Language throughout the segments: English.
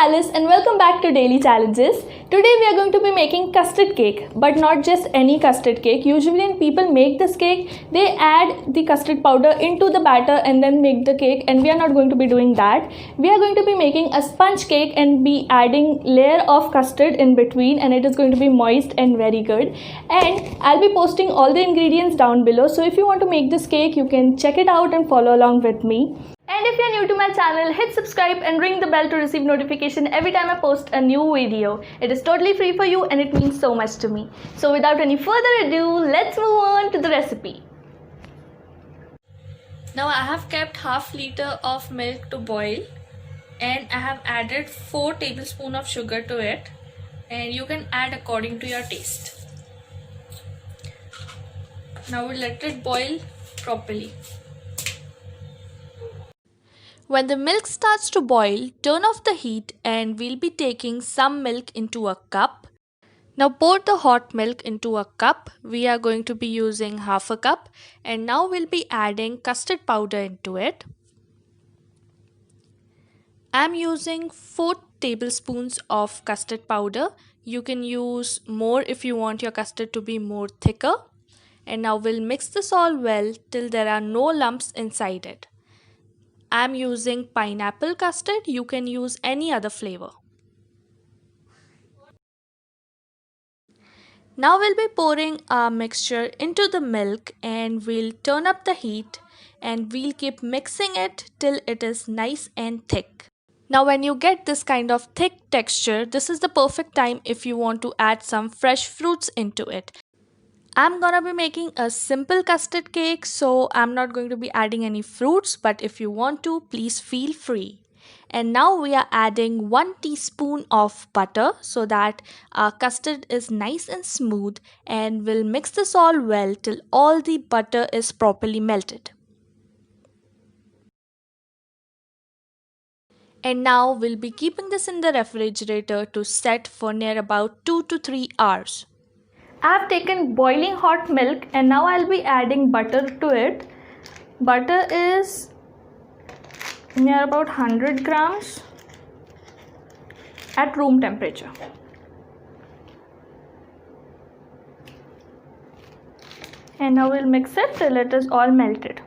Alice and welcome back to Daily Challenges. Today we are going to be making custard cake, but not just any custard cake. Usually when people make this cake, they add the custard powder into the batter and then make the cake, and we are not going to be doing that. We are going to be making a sponge cake and be adding layer of custard in between, and it is going to be moist and very good. And I'll be posting all the ingredients down below, so if you want to make this cake, you can check it out and follow along with me. And if you're new to my channel, hit subscribe and ring the bell to receive notification every time I post a new video. It is totally free for you and it means so much to me. So without any further ado, let's move on to the recipe. Now I have kept half liter of milk to boil and I have added 4 tablespoons of sugar to it, and you can add according to your taste. Now we'll let it boil properly. When the milk starts to boil, turn off the heat and we'll be taking some milk into a cup. Now pour the hot milk into a cup. We are going to be using half a cup, and now we'll be adding custard powder into it. I'm using 4 tablespoons of custard powder. You can use more if you want your custard to be more thicker. And now we'll mix this all well till there are no lumps inside it. I'm using pineapple custard. You can use any other flavor. Now we'll be pouring our mixture into the milk and we'll turn up the heat and we'll keep mixing it till it is nice and thick. Now when you get this kind of thick texture, this is the perfect time if you want to add some fresh fruits into it. I'm gonna be making a simple custard cake, so I'm not going to be adding any fruits, but if you want to, please feel free. And now we are adding 1 teaspoon of butter so that our custard is nice and smooth, and we'll mix this all well till all the butter is properly melted. And now we'll be keeping this in the refrigerator to set for near about 2 to 3 hours. I have taken boiling hot milk and now I'll be adding butter to it. Butter is near about 100 grams at room temperature. And now we'll mix it till it is all melted.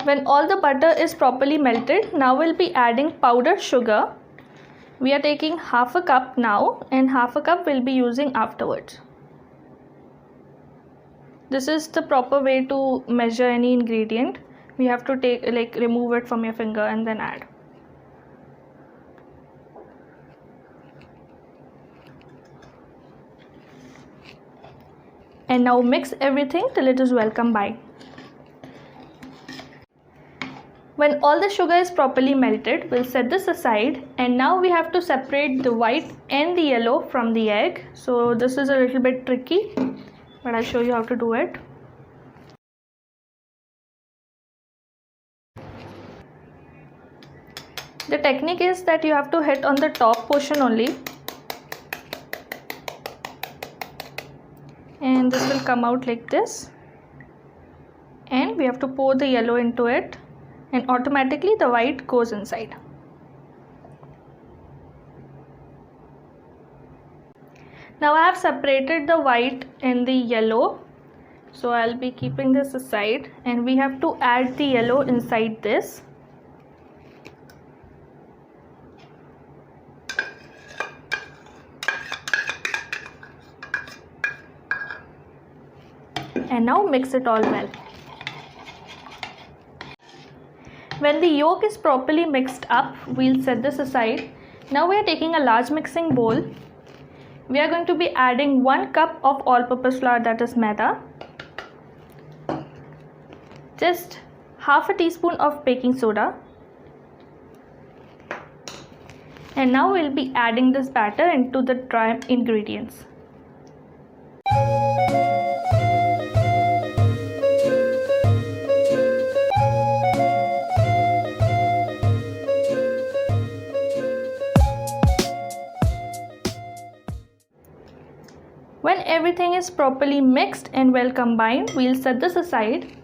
When all the butter is properly melted, now we'll be adding powdered sugar. We are taking half a cup now and half a cup we'll be using afterwards. This is the proper way to measure any ingredient. We have to remove it from your finger and then add. And now mix everything till it is well combined. When all the sugar is properly melted, we'll set this aside, and now we have to separate the white and the yellow from the egg. So this is a little bit tricky, but I'll show you how to do it. The technique is that you have to hit on the top portion only, and this will come out like this, and we have to pour the yellow into it, and automatically the white goes inside. Now I have separated the white and the yellow, so I'll be keeping this aside, and we have to add the yellow inside this. And now mix it all well. When the yolk is properly mixed up, we'll set this aside. Now we are taking a large mixing bowl. We are going to be adding 1 cup of all-purpose flour, that is maida. Just half a teaspoon of baking soda. And now we'll be adding this batter into the dry ingredients. When everything is properly mixed and well combined, we'll set this aside.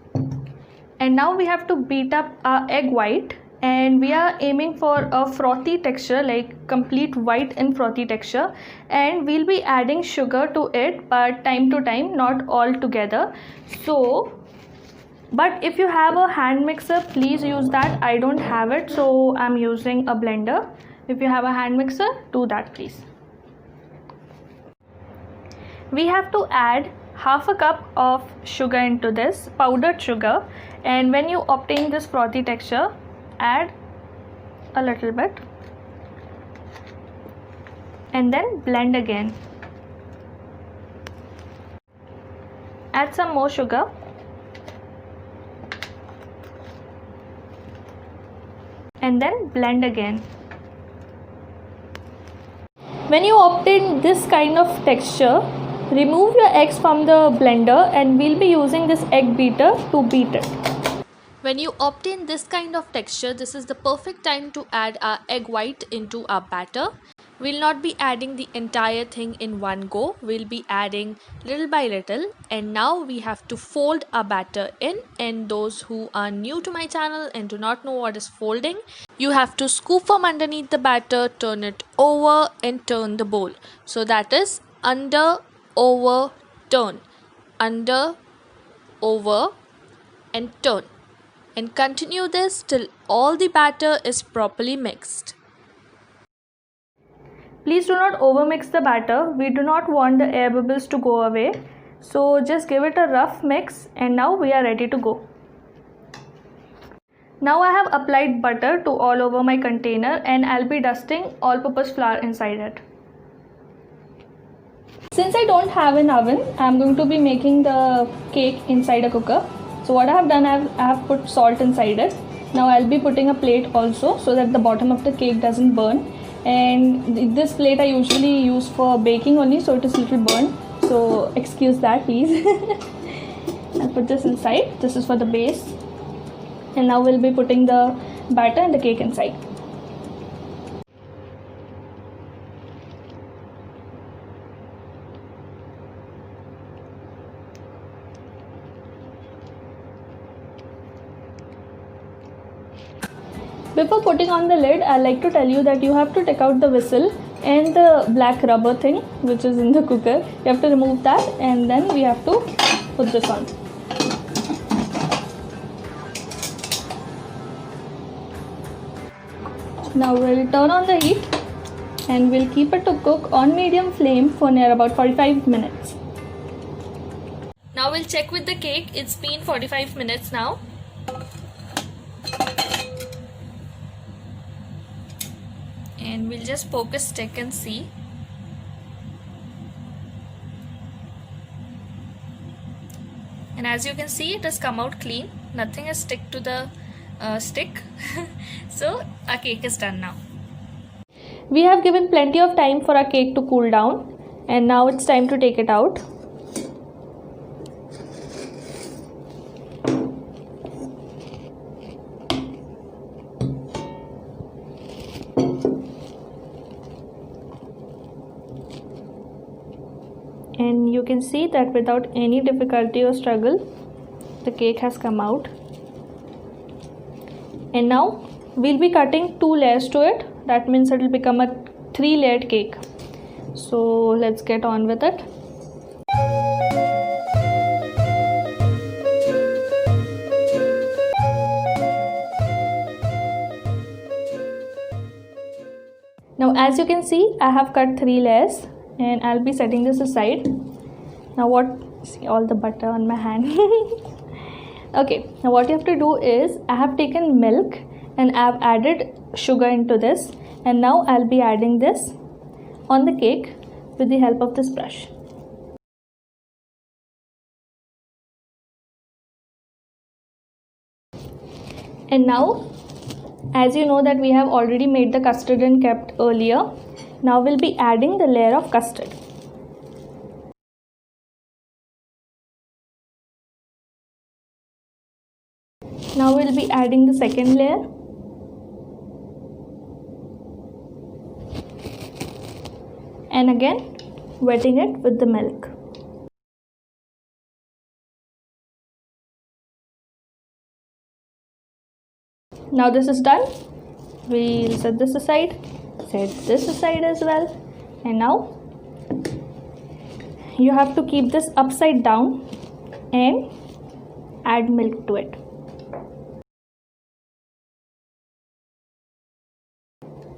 And now we have to beat up our egg white, and we are aiming for a frothy texture, like complete white and frothy texture, and we'll be adding sugar to it, but time to time, not all together. But if you have a hand mixer, please use that. I don't have it, so I'm using a blender. If you have a hand mixer, do that please. We have to add half a cup of sugar into this, powdered sugar, and when you obtain this frothy texture, add a little bit and then blend again. Add some more sugar and then blend again. When you obtain this kind of texture, remove your eggs from the blender, and we'll be using this egg beater to beat it. When you obtain this kind of texture, this is the perfect time to add our egg white into our batter. We'll not be adding the entire thing in one go. We'll be adding little by little, and now we have to fold our batter in. And those who are new to my channel and do not know what is folding, you have to scoop from underneath the batter, turn it over and turn the bowl. So that is under, over, turn, under, over and turn. And continue this till all the batter is properly mixed. Please do not overmix the batter. We do not want the air bubbles to go away. So just give it a rough mix, and now we are ready to go. Now I have applied butter to all over my container, and I'll be dusting all-purpose flour inside it. Since I don't have an oven, I'm going to be making the cake inside a cooker. So what I have done, I have put salt inside it. Now I'll be putting a plate also, so that the bottom of the cake doesn't burn. And this plate I usually use for baking only, so it is little burnt. So excuse that please. I'll put this inside. This is for the base. And now we'll be putting the batter and the cake inside. Before putting on the lid, I like to tell you that you have to take out the whistle and the black rubber thing which is in the cooker. You have to remove that, and then we have to put this on. Now we'll turn on the heat and we'll keep it to cook on medium flame for near about 45 minutes. Now we'll check with the cake. It's been 45 minutes now. And we'll just poke a stick and see. And as you can see, it has come out clean. Nothing has stick to the stick. So our cake is done now. We have given plenty of time for our cake to cool down, and now it's time to take it out. And you can see that without any difficulty or struggle, the cake has come out. And now we'll be cutting 2 layers to it. That means it will become a 3-layered cake. So let's get on with it. Now as you can see, I have cut 3 layers. And I'll be setting this aside. Now see all the butter on my hand. Okay, now what you have to do is, I have taken milk and I've added sugar into this, and now I'll be adding this on the cake with the help of this brush. And now, as you know that we have already made the custard and kept earlier, now we'll be adding the layer of custard. Now we'll be adding the second layer. And again wetting it with the milk. Now this is done. We'll set this aside, set this aside as well, and now you have to keep this upside down and add milk to it.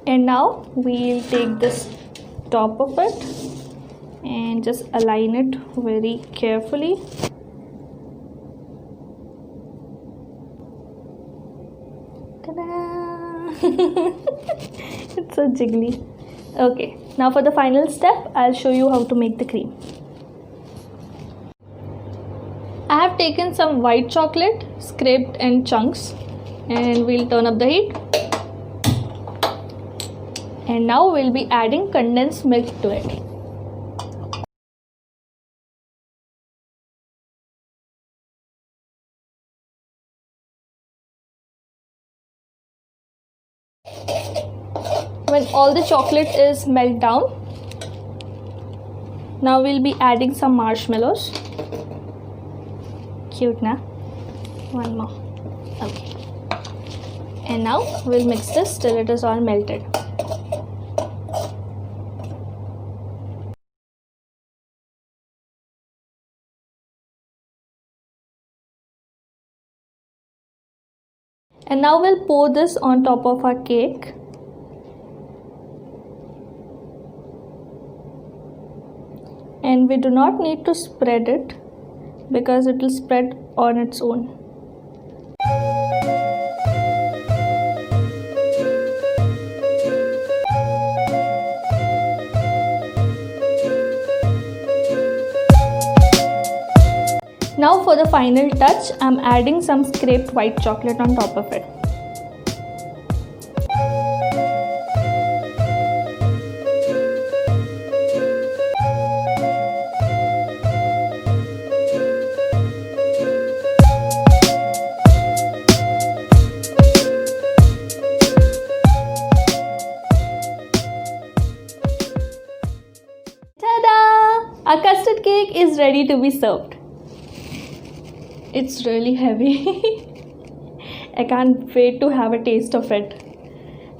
And now we'll take this top of it and just align it very carefully. It's so jiggly. Okay, now for the final step, I'll show you how to make the cream. I have taken some white chocolate, scraped in chunks, and we'll turn up the heat. And now we'll be adding condensed milk to it. When all the chocolate is melted down, now we'll be adding some marshmallows. Cute, na? One more. Okay. And now we'll mix this till it is all melted. And now we'll pour this on top of our cake. And we do not need to spread it because it will spread on its own. Now for the final touch, I'm adding some scraped white chocolate on top of it. Ta-da! Our custard cake is ready to be served. It's really heavy. I can't wait to have a taste of it.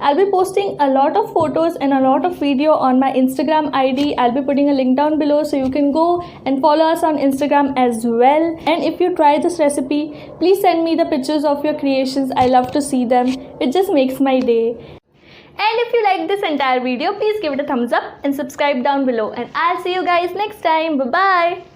I'll be posting a lot of photos and a lot of video on my Instagram ID. I'll be putting a link down below so you can go and follow us on Instagram as well. And if you try this recipe, please send me the pictures of your creations. I love to see them. It just makes my day. And if you like this entire video, please give it a thumbs up and subscribe down below. And I'll see you guys next time. Bye-bye.